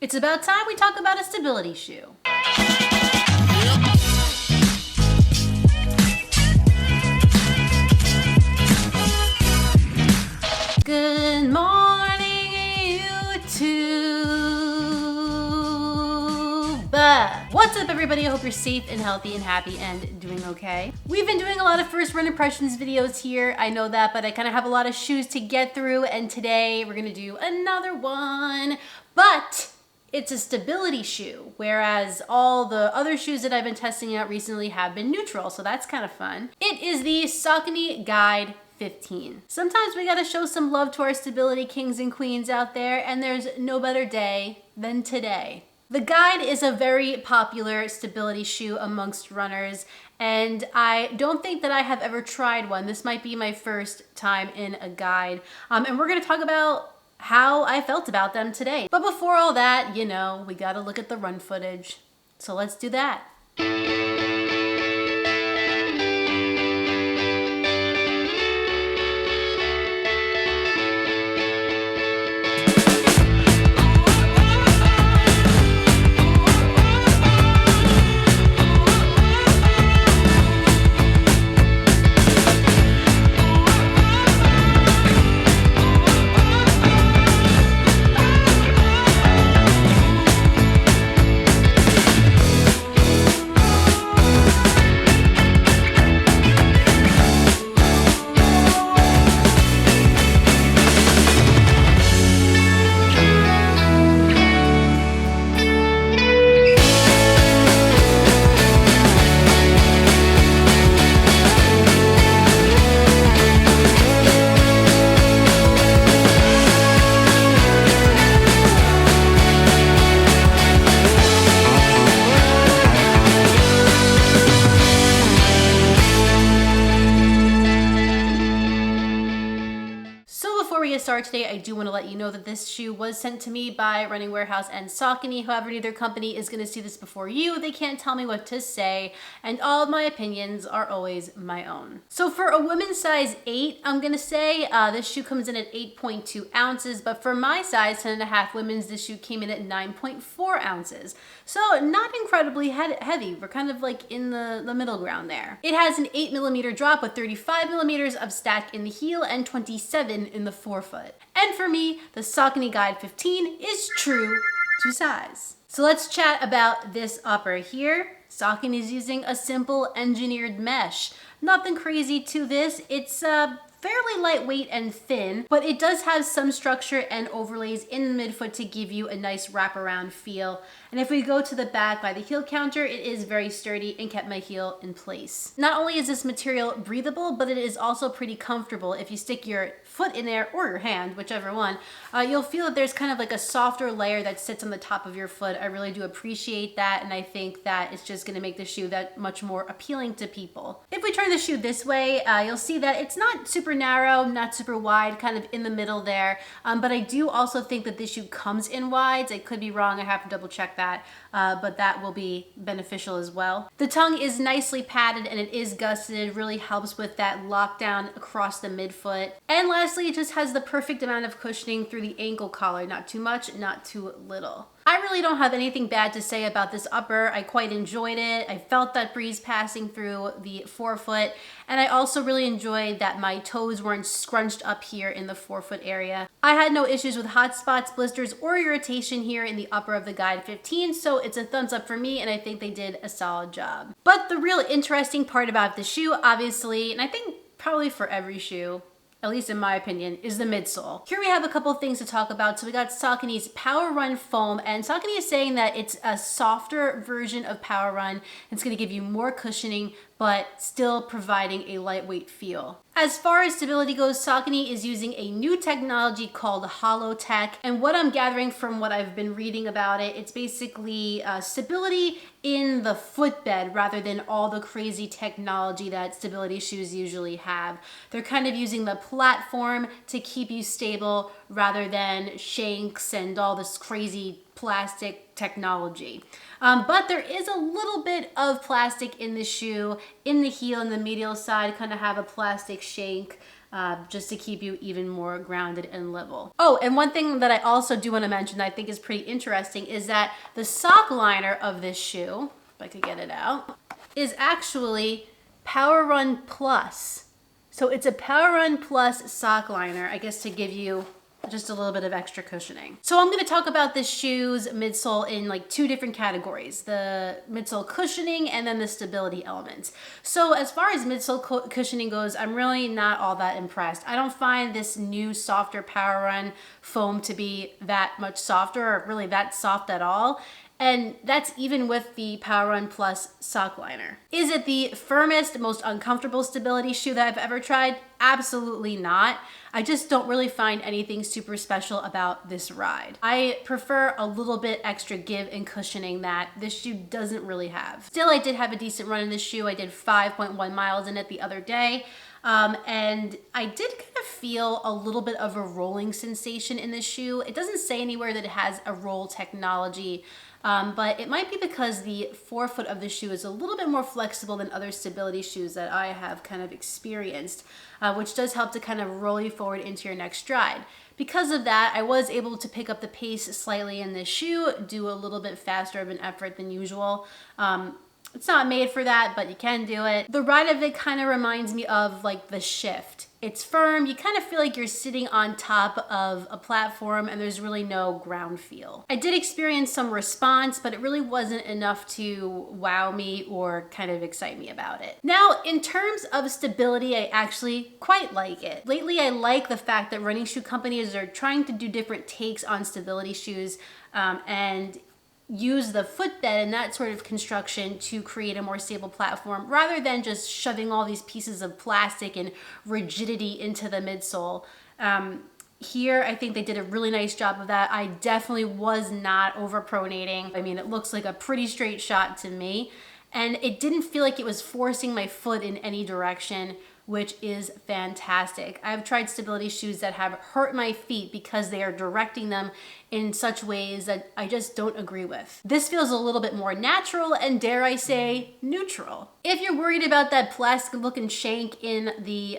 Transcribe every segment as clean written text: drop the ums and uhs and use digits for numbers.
It's about time we talk about a stability shoe. Good morning, YouTube. What's up, everybody? I hope you're safe and healthy and happy and doing okay. We've been doing a lot of first run impressions videos here. I know that, but I kind of have a lot of shoes to get through, and today we're gonna do another one. But it's a stability shoe, whereas all the other shoes that I've been testing out recently have been neutral, so that's kind of fun. It is the Saucony Guide 15. Sometimes we gotta show some love to our stability kings and queens out there, and there's no better day than today. The Guide is a very popular stability shoe amongst runners, and I don't think that I have ever tried one. This might be my first time in a Guide, and we're gonna talk about how I felt about them today. But before all that, you know, we gotta look at the run footage. So let's do that. Start today, I do want to let you know that this shoe was sent to me by Running Warehouse and Saucony. However, neither company is going to see this before you. They can't tell me what to say, and all of my opinions are always my own. So for a women's size 8, I'm going to say this shoe comes in at 8.2 ounces, but for my size 10.5 women's, this shoe came in at 9.4 ounces. So not incredibly heavy. We're kind of like in the middle ground there. It has an 8mm drop with 35mm of stack in the heel and 27 in the forefoot. And for me, the Saucony Guide 15 is true to size. So let's chat about this upper here. Saucony is using a simple engineered mesh. Nothing crazy to this. It's fairly lightweight and thin, but it does have some structure and overlays in the midfoot to give you a nice wraparound feel. And if we go to the back by the heel counter, it is very sturdy and kept my heel in place. Not only is this material breathable, but it is also pretty comfortable. If you stick your foot in there, or your hand, whichever one, you'll feel that there's kind of like a softer layer that sits on the top of your foot. I really do appreciate that, and I think that it's just gonna make the shoe that much more appealing to people. If we turn the shoe this way, you'll see that it's not super narrow, not super wide, kind of in the middle there, but I do also think that this shoe comes in wides. I could be wrong, I have to double check that, but that will be beneficial as well. The tongue is nicely padded and it is gusseted, really helps with that lockdown across the midfoot. And lastly, it just has the perfect amount of cushioning through the ankle collar, not too much, not too little. I really don't have anything bad to say about this upper. I quite enjoyed it. I felt that breeze passing through the forefoot, and I also really enjoyed that my toes weren't scrunched up here in the forefoot area. I had no issues with hot spots, blisters, or irritation here in the upper of the Guide 15, so it's a thumbs up for me, and I think they did a solid job. But the real interesting part about the shoe, obviously, and I think probably for every shoe, at least in my opinion, is the midsole. Here we have a couple of things to talk about. So we got Saucony's Power Run foam, and Saucony is saying that it's a softer version of Power Run. It's gonna give you more cushioning, but still providing a lightweight feel. As far as stability goes, Saucony is using a new technology called Hollow Tech, and what I'm gathering from what I've been reading about it, it's basically stability in the footbed rather than all the crazy technology that stability shoes usually have. They're kind of using the platform to keep you stable rather than shanks and all this crazy plastic technology. But there is a little bit of plastic in the shoe, in the heel and the medial side, kind of have a plastic shank. just to keep you even more grounded and level. Oh, and one thing that I also do want to mention that I think is pretty interesting is that the sock liner of this shoe, if I could get it out, is actually Power Run Plus. So it's a Power Run Plus sock liner, I guess, to give you just a little bit of extra cushioning. So I'm going to talk about this shoe's midsole in like two different categories, the midsole cushioning and then the stability elements. So as far as midsole cushioning goes, I'm really not all that impressed. I don't find this new softer Power Run foam to be that much softer or really that soft at all. And that's even with the Power Run Plus sock liner. Is it the firmest, most uncomfortable stability shoe that I've ever tried? Absolutely not. I just don't really find anything super special about this ride. I prefer a little bit extra give and cushioning that this shoe doesn't really have. Still, I did have a decent run in this shoe. I did 5.1 miles in it the other day. And I did kind of feel a little bit of a rolling sensation in this shoe. It doesn't say anywhere that it has a roll technology, but it might be because the forefoot of the shoe is a little bit more flexible than other stability shoes that I have kind of experienced, which does help to kind of roll you forward into your next stride. Because of that, I was able to pick up the pace slightly in this shoe, do a little bit faster of an effort than usual. It's not made for that, but you can do it. The ride of it kind of reminds me of like the Shift. It's firm, you kind of feel like you're sitting on top of a platform and there's really no ground feel. I did experience some response, but it really wasn't enough to wow me or kind of excite me about it. Now, in terms of stability, I actually quite like it. Lately, I like the fact that running shoe companies are trying to do different takes on stability shoes and use the footbed and that sort of construction to create a more stable platform rather than just shoving all these pieces of plastic and rigidity into the midsole. Here, I think they did a really nice job of that. I definitely was not overpronating. I mean, it looks like a pretty straight shot to me, and it didn't feel like it was forcing my foot in any direction, which is fantastic. I've tried stability shoes that have hurt my feet because they are directing them in such ways that I just don't agree with. This feels a little bit more natural and, dare I say, neutral. If you're worried about that plastic looking shank in the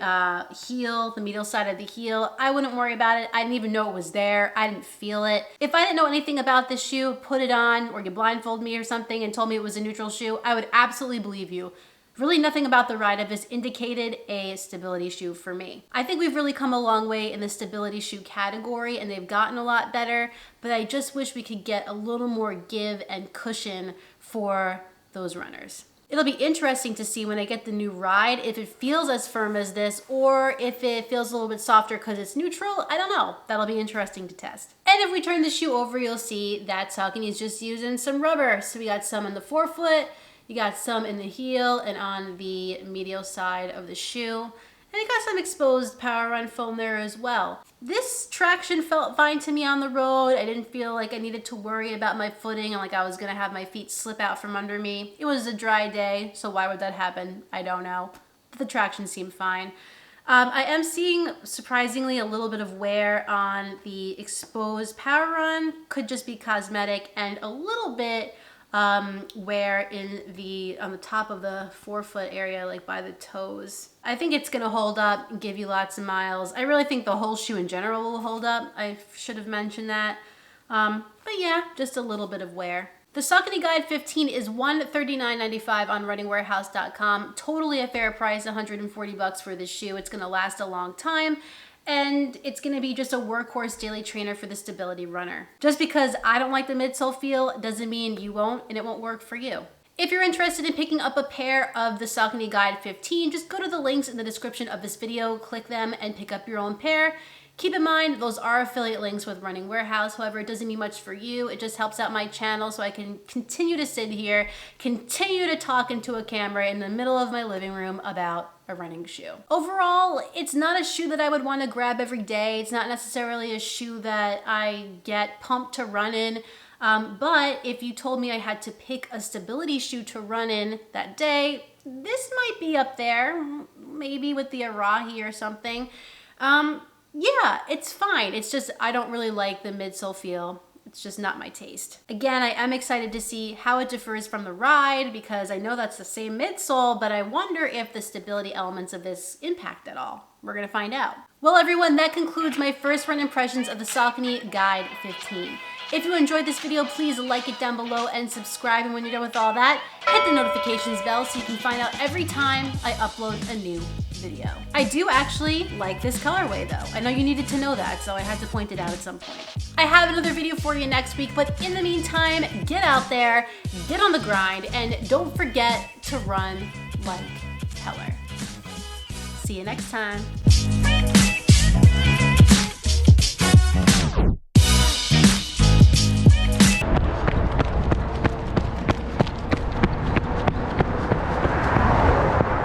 heel, the medial side of the heel, I wouldn't worry about it. I didn't even know it was there. I didn't feel it. If I didn't know anything about this shoe, put it on, or you blindfold me or something and told me it was a neutral shoe, I would absolutely believe you. Really nothing about the ride of this indicated a stability shoe for me. I think we've really come a long way in the stability shoe category and they've gotten a lot better, but I just wish we could get a little more give and cushion for those runners. It'll be interesting to see when I get the new ride if it feels as firm as this or if it feels a little bit softer because it's neutral. I don't know. That'll be interesting to test. And if we turn the shoe over, you'll see that Saucony is just using some rubber. So we got some in the forefoot, you got some in the heel and on the medial side of the shoe. And you got some exposed Power Run foam there as well. This traction felt fine to me on the road. I didn't feel like I needed to worry about my footing and like I was gonna have my feet slip out from under me. It was a dry day, so why would that happen? I don't know. But the traction seemed fine. I am seeing, surprisingly, a little bit of wear on the exposed Power Run. Could just be cosmetic, and a little bit wear on the top of the forefoot area, like by the toes. I think it's gonna hold up and give you lots of miles. I really think the whole shoe in general will hold up. I should have mentioned that. But yeah, just a little bit of wear. The Saucony Guide 15 is $139.95 on runningwarehouse.com. Totally a fair price, $140 for this shoe. It's gonna last a long time. And it's gonna be just a workhorse daily trainer for the stability runner. Just because I don't like the midsole feel doesn't mean you won't, and it won't work for you. If you're interested in picking up a pair of the Saucony Guide 15, just go to the links in the description of this video, click them, and pick up your own pair. Keep in mind, those are affiliate links with Running Warehouse. However, it doesn't mean much for you. It just helps out my channel so I can continue to sit here, continue to talk into a camera in the middle of my living room about a running shoe. Overall, it's not a shoe that I would want to grab every day. It's not necessarily a shoe that I get pumped to run in. But if you told me I had to pick a stability shoe to run in that day, this might be up there, maybe with the Arahi or something. Yeah, it's fine. It's just I don't really like the midsole feel. It's just not my taste. Again, I am excited to see how it differs from the ride because I know that's the same midsole, but I wonder if the stability elements of this impact at all. We're gonna find out. Well, everyone, that concludes my first run impressions of the Saucony Guide 15. If you enjoyed this video, please like it down below and subscribe. And when you're done with all that, hit the notifications bell so you can find out every time I upload a new video. I do actually like this colorway though. I know you needed to know that, so I had to point it out at some point. I have another video for you next week, but in the meantime, get out there, get on the grind, and don't forget to run like Heller. See you next time.